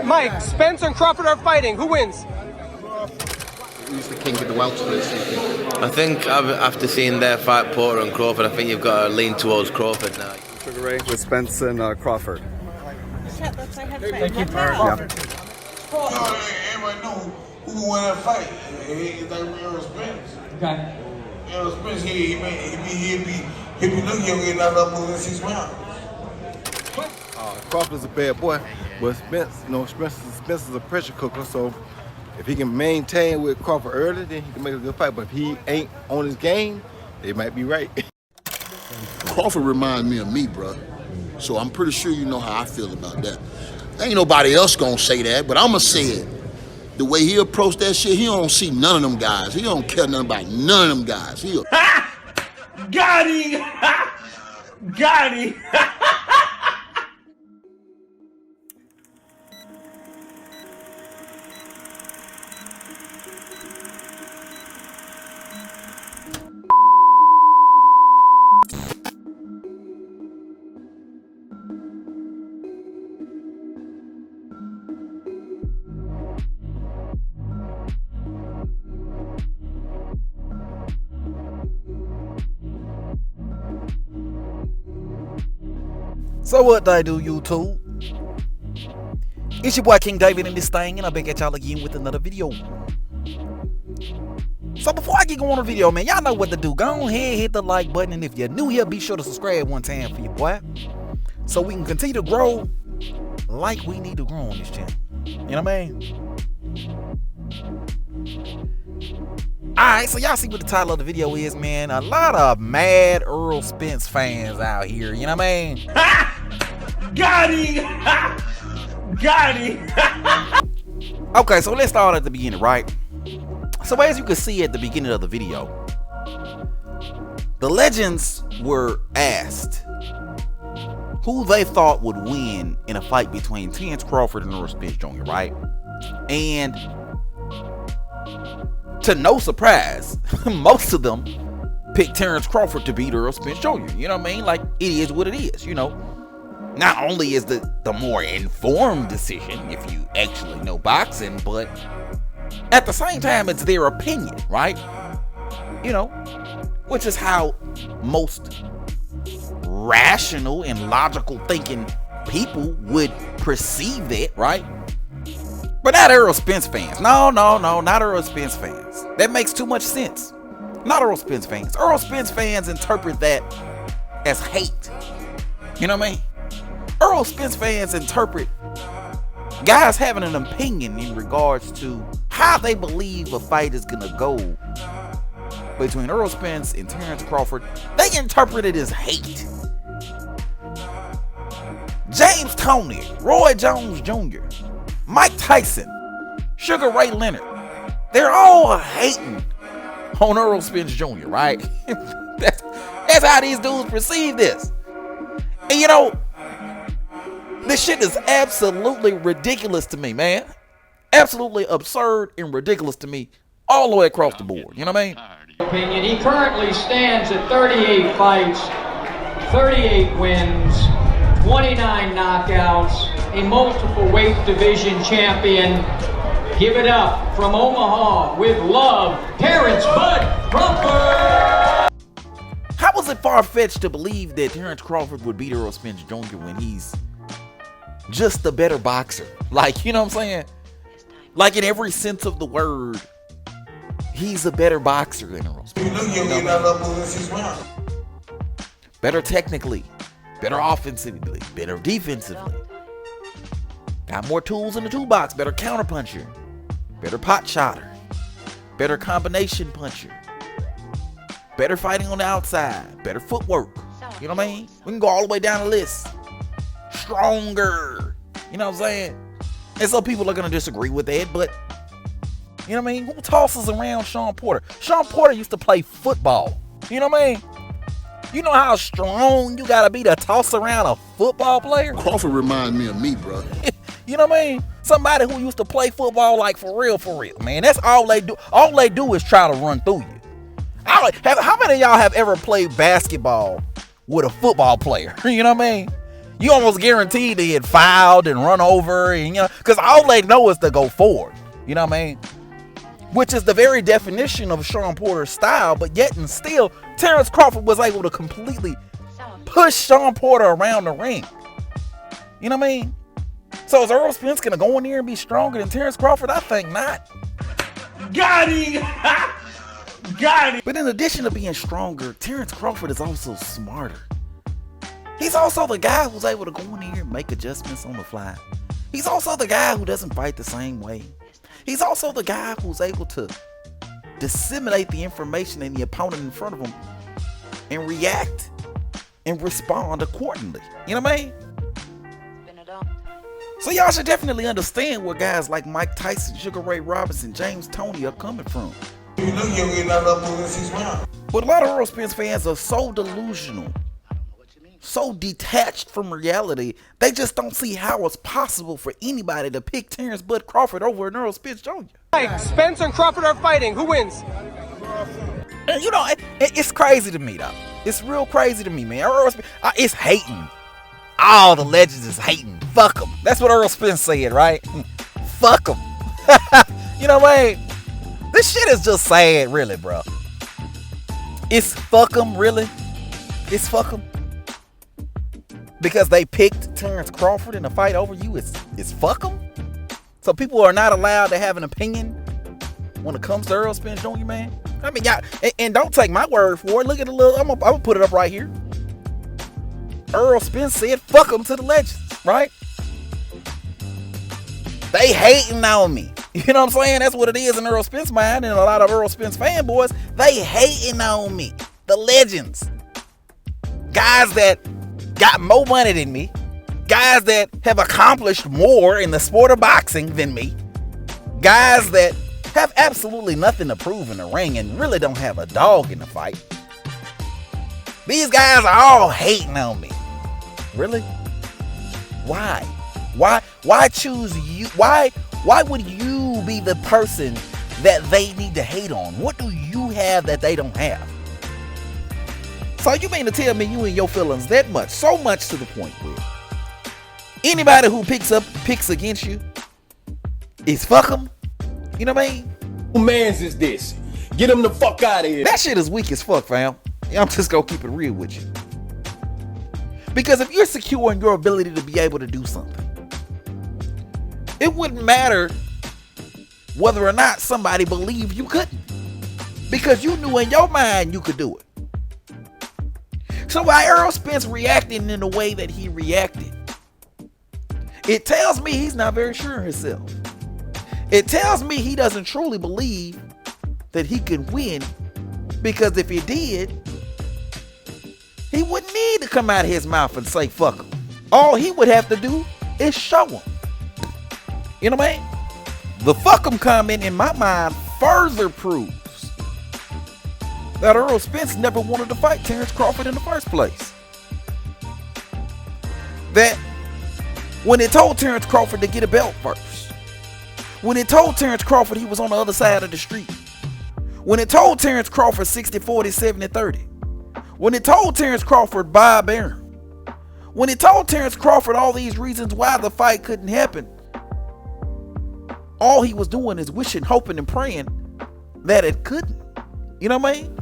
Mike, Spence and Crawford are fighting. Who wins? Who's the king of the welterweights, do you think? I think after seeing their fight, Porter and Crawford, I think you've got to lean towards Crawford now. Sugar Ray with Spence and Crawford. Thank you. Yeah. Everybody know who won that fight. It's like Errol Spence. Okay. Errol Spence, he'll be looking, he'll get knocked out more than 6 rounds. Crawford's a bad boy, but Spence, Spence is a pressure cooker, so if he can maintain with Crawford early, then he can make a good fight. But if he ain't on his game, they might be right. Crawford reminds me of me, bro. So I'm pretty sure you know how I feel about that. Ain't nobody else gonna say that, but I'ma say it. The way he approached that shit, he don't see none of them guys. He don't care nothing about none of them guys. Got him! Got him! So what they do, YouTube? It's your boy King David in this thing, and I'm back at y'all again with another video. So before I get going on the video, man, y'all know what to do. Go ahead, hit the like button, and if you're new here, be sure to subscribe one time for your boy, so we can continue to grow like we need to grow on this channel. You know what I mean? Alright, so y'all see what the title of the video is, man. A lot of mad Errol Spence fans out here, you know what I mean? Got him! Got him! Okay, so let's start at the beginning, right? So as you can see at the beginning of the video, the legends were asked who they thought would win in a fight between Terence Crawford and Errol Spence Jr., right? And to no surprise, most of them picked Terence Crawford to beat Errol Spence Jr. You know what I mean? Like, it is what it is, you know. Not only is the more informed decision, if you actually know boxing, but at the same time, it's their opinion, right? You know, which is how most rational and logical thinking people would perceive that, right? But not Errol Spence fans. No, not Errol Spence fans. That makes too much sense. Not Errol Spence fans. Errol Spence fans interpret that as hate. You know what I mean? Errol Spence fans interpret guys having an opinion in regards to how they believe a fight is gonna go between Errol Spence and Terence Crawford. They interpret it as hate. James Toney, Roy Jones Jr., Mike Tyson, Sugar Ray Leonard, they're all hating on Errol Spence Jr., right? that's how these dudes perceive this. And you know, this shit is absolutely ridiculous to me, man. Absolutely absurd and ridiculous to me all the way across the board. You know what I mean? Opinion. He currently stands at 38 fights, 38 wins, 29 knockouts, a multiple weight division champion. Give it up from Omaha with love, Terence Bud Crawford. How was it far-fetched to believe that Terence Crawford would beat Errol Spence Jr. when he's just a better boxer? Like, you know what I'm saying? Like, in every sense of the word, he's a better boxer than Errol Spence. You know, better technically, better offensively, better defensively. Got more tools in the toolbox, better counterpuncher, better pot shotter, better combination puncher, better fighting on the outside, better footwork. You know what I mean? We can go all the way down the list. Stronger. You know what I'm saying? And some people are going to disagree with that, but you know what I mean? Who tosses around Sean Porter? Sean Porter used to play football. You know what I mean? You know how strong you got to be to toss around a football player? Crawford reminds me of me, bro. You know what I mean? Somebody who used to play football like for real, man. That's all they do. All they do is try to run through you. How many of y'all have ever played basketball with a football player? You know what I mean? You almost guaranteed they had fouled and run over, and because all they know is to go forward. You know what I mean? Which is the very definition of Shawn Porter's style, but yet and still, Terence Crawford was able to completely push Shawn Porter around the ring. You know what I mean? So is Errol Spence gonna go in there and be stronger than Terence Crawford? I think not. Got him! Got him! But in addition to being stronger, Terence Crawford is also smarter. He's also the guy who's able to go in here and make adjustments on the fly. He's also the guy who doesn't fight the same way. He's also the guy who's able to disseminate the information in the opponent in front of him and react and respond accordingly. You know what I mean? So y'all should definitely understand where guys like Mike Tyson, Sugar Ray Robinson, James Toney are coming from. You knew you were getting out of moving 6 rounds. But a lot of Errol Spence fans are so delusional, so detached from reality, they just don't see how it's possible for anybody to pick Terence Bud Crawford over an Errol Spence Jr. Mike, Spence and Crawford are fighting. Who wins? And it's crazy to me, though. It's real crazy to me, man. Errol Spence, it's hating. All the legends is hating. Fuck them. That's what Errol Spence said, right? Fuck them. You know what I mean? This shit is just sad, really, bro. It's fuck them, really. It's fuck them. Because they picked Terence Crawford in a fight over you, it's fuck them. So people are not allowed to have an opinion when it comes to Errol Spence Jr., man. I mean, y'all, and don't take my word for it. Look at the little, I'm gonna put it up right here. Errol Spence said fuck them to the legends, right? They hating on me. You know what I'm saying? That's what it is in Errol Spence mind, and a lot of Errol Spence fanboys, they hating on me. The legends. Guys that got more money than me. Guys that have accomplished more in the sport of boxing than me. Guys that have absolutely nothing to prove in the ring and really don't have a dog in the fight. These guys are all hating on me. Really? Why? Why choose you? Why would you be the person that they need to hate on? What do you have that they don't have? So you mean to tell me you and your feelings that much, so much to the point where anybody who picks against you is fuck them? You know what I mean? Who mans is this? Get him the fuck out of here. That shit is weak as fuck, fam. I'm just gonna keep it real with you. Because if you're secure in your ability to be able to do something, it wouldn't matter whether or not somebody believed you couldn't. Because you knew in your mind you could do it. So why Errol Spence reacting in the way that he reacted, it tells me he's not very sure of himself. It tells me he doesn't truly believe that he can win, because if he did, he wouldn't need to come out of his mouth and say fuck him. All he would have to do is show him. You know what I mean? The fuck him comment in my mind further proves that Errol Spence never wanted to fight Terence Crawford in the first place. That when it told Terence Crawford to get a belt first, when it told Terence Crawford he was on the other side of the street, when it told Terence Crawford 60-40, 70-30, when it told Terence Crawford Bob Arum, when it told Terence Crawford all these reasons why the fight couldn't happen, all he was doing is wishing, hoping, and praying that it couldn't. You know what I mean?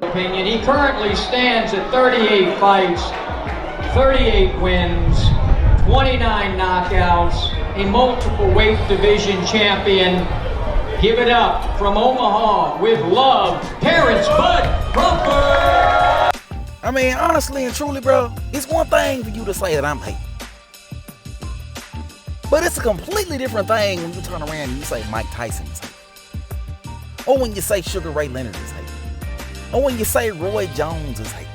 Opinion. He currently stands at 38 fights, 38 wins, 29 knockouts, a multiple weight division champion. Give it up from Omaha with love, Terence Bud Crawford. I mean, honestly and truly, bro, it's one thing for you to say that I'm hating. But it's a completely different thing when you turn around and you say Mike Tyson is hating. Or when you say Sugar Ray Leonard is hating. Or when you say Roy Jones is hating.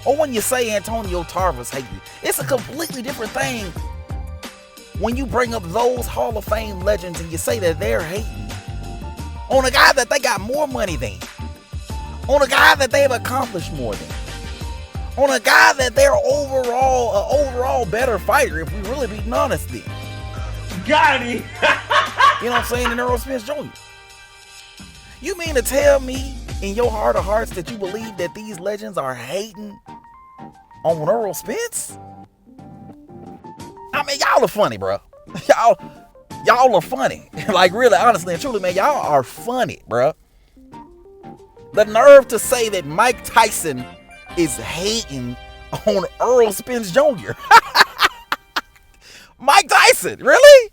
Or when you say Antonio Tarver is hating. It's a completely different thing when you bring up those Hall of Fame legends and you say that they're hating on a guy that they got more money than, on a guy that they've accomplished more than, on a guy that they're overall better fighter, if we really being honest then. Got him. You know what I'm saying? In Errol Spence Jr. You mean to tell me in your heart of hearts that you believe that these legends are hating on Errol Spence? I mean, y'all are funny, bro. Y'all are funny. Like, really, honestly and truly, man, y'all are funny, bro. The nerve to say that Mike Tyson is hating on Errol Spence Jr. Mike Tyson, really?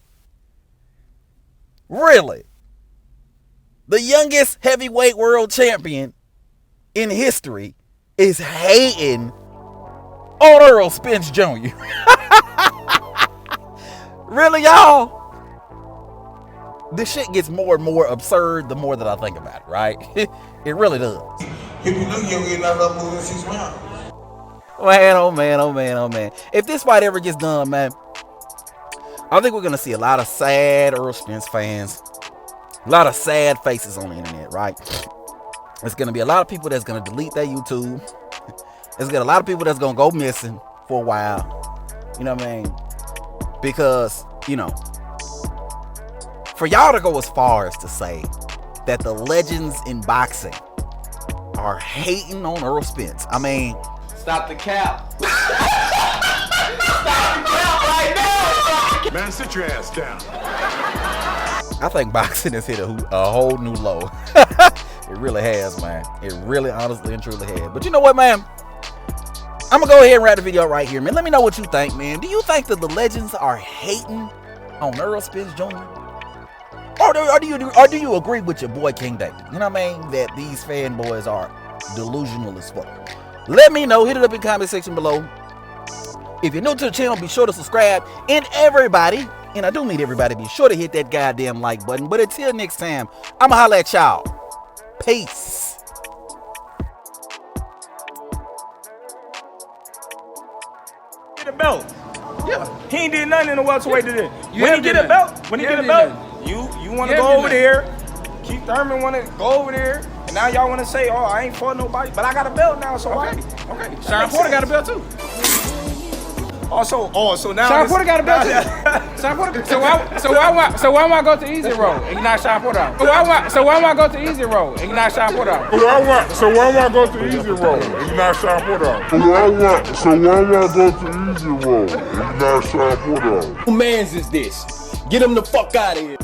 Really? The youngest heavyweight world champion in history is hating on Errol Spence Jr. Really, y'all? This shit gets more and more absurd the more that I think about it, right? It really does. People knew you were getting out of moving 6 rounds. Man, oh man, oh man, oh man. If this fight ever gets done, man, I think we're going to see a lot of sad Errol Spence fans. A lot of sad faces on the internet, right? There's going to be a lot of people that's going to delete their YouTube. There's going to be a lot of people that's going to go missing for a while. You know what I mean? Because, you know, for y'all to go as far as to say that the legends in boxing are hating on Errol Spence. I mean, Stop the cap. Stop the cap right now. Man, sit your ass down. I think boxing has hit a whole new low. It really has, man. It really, honestly, and truly has. But you know what, man? I'm going to go ahead and wrap the video right here, man. Let me know what you think, man. Do you think that the legends are hating on Errol Spence Jr.? Or do you agree with your boy King David? You know what I mean? That these fanboys are delusional as fuck. Let me know. Hit it up in the comment section below. If you're new to the channel, be sure to subscribe. And everybody, and I do need everybody, be sure to hit that goddamn like button. But until next time, I'ma holla at y'all. Peace. Get a belt. Yeah. He ain't did nothing in the welterweight today. When he get a belt, you want to go over there. Keith Thurman want to go over there. And now y'all want to say, oh, I ain't fought nobody. But I got a belt now, so why? Okay. Sean Porter got a belt too. So now Sean Porter got a belt too. Sean Porter. So why am I go to easy road and knock Sean Porter out? So why am I go to easy road and knock Sean Porter out? So why am I go to easy road and not Sean Porter out? So why am I go to easy road and not Sean Porter out? Who mans is this? Get him the fuck out of here.